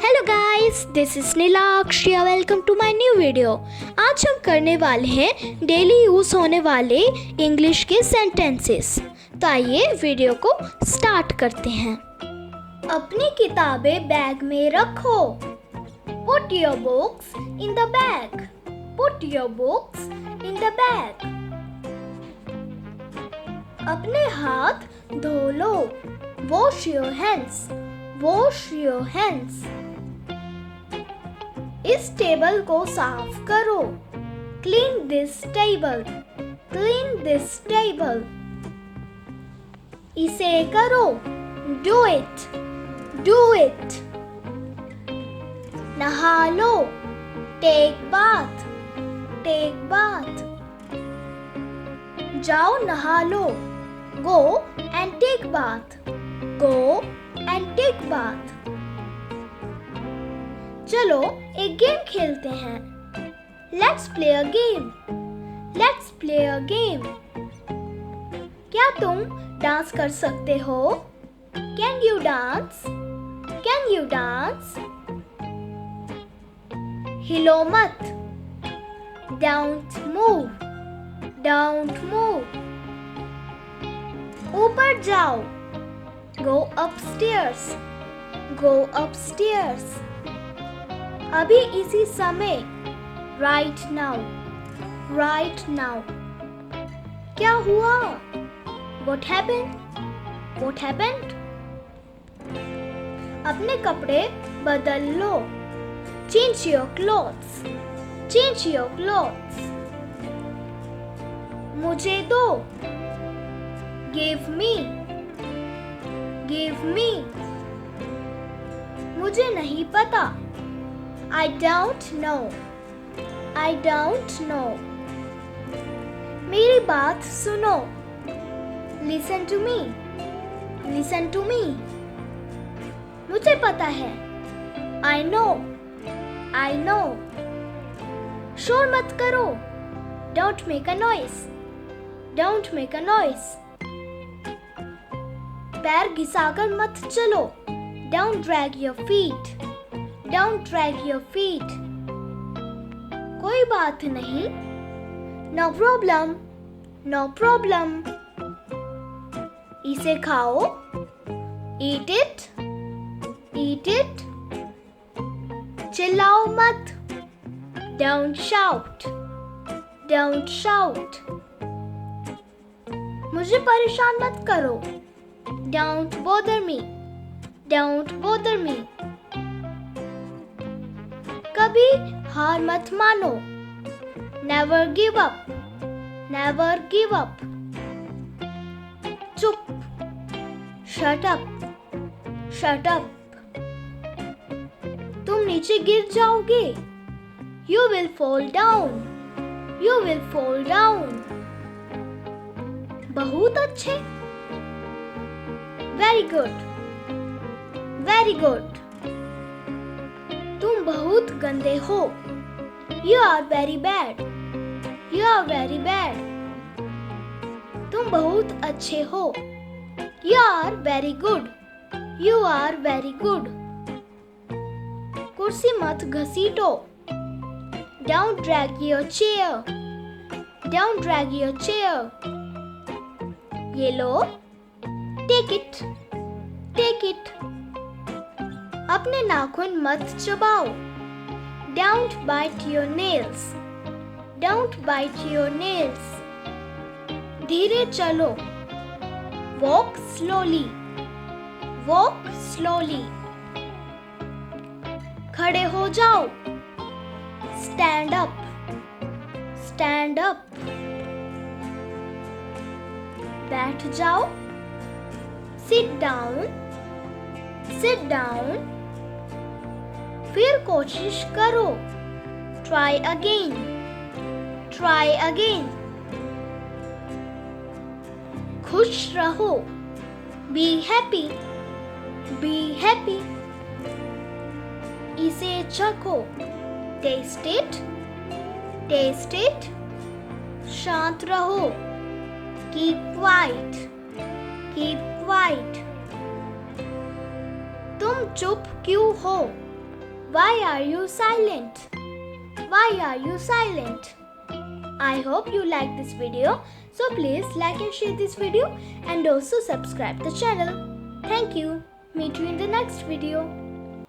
Hello guys, this is Nilaksh. Welcome to my new video. आज हम करने वाले हैं डेली यूज़ होने वाले इंग्लिश के सेंटेंसेस। तो आइए वीडियो को स्टार्ट करते हैं। अपनी किताबें बैग में रखो। Put your books in the bag. Put your books in the bag. अपने हाथ धो लो। Wash your hands. Wash your hands. इस टेबल को साफ करो। Clean this table. Clean this table. इसे करो। Do it. Do it. नहा लो। Take bath. Take bath. जाओ नहा लो। Go and take bath. Go and take bath. चलो एक गेम खेलते हैं। Let's play a game. Let's play a game. क्या तुम डांस कर सकते हो? Can you dance? Can you dance? हिलो मत। Don't move. Don't move. ऊपर जाओ। Go upstairs. Go upstairs. अभी इसी समय। Right now. Right now. क्या हुआ? What happened? What happened? अपने कपड़े बदल लो। Change your clothes. Change your clothes. मुझे दो। Give me. Give me. मुझे नहीं पता। I don't know. I don't know. मेरी बात सुनो। Listen to me. Listen to me. मुझे पता है। I know. I know. शोर मत करो। Don't make a noise. Don't make a noise. पैर घिसाकर मत चलो। Don't drag your feet. Don't drag your feet. कोई बात नहीं। No problem. No problem. इसे खाओ। Eat it. Eat it. चिल्लाओ मत। Don't shout. Don't shout. मुझे परेशान मत करो। Don't bother me. Don't bother me. कभी हार मत मानो। Never give up. Never give up. चुप। Shut up. Shut up. तुम नीचे गिर जाओगे। You will fall down. You will fall down. बहुत अच्छे। Very good. Very good. तुम बहुत गंदे हो। You are very bad. You are very bad. तुम बहुत अच्छे हो। You are very good. You are very good. कुर्सी मत घसीटो। Don't drag your chair. Don't drag your chair. ये लो। Take it. Take it. अपने नाखून मत चबाओ। Don't bite your nails. Don't bite your nails. धीरे चलो। Walk slowly. Walk slowly. खड़े हो जाओ। Stand up. Stand up. बैठ जाओ। Sit down. Sit down. फिर कोशिश करो। Try again. Try again. खुश रहो। Be happy. Be happy. इसे चखो। Taste it. Taste it. शांत रहो। Keep quiet. Keep quiet. तुम चुप क्यों हो? Why are you silent? Why are you silent? I hope you like this video. So please like and share this video and also subscribe the channel. Thank you. Meet you in the next video.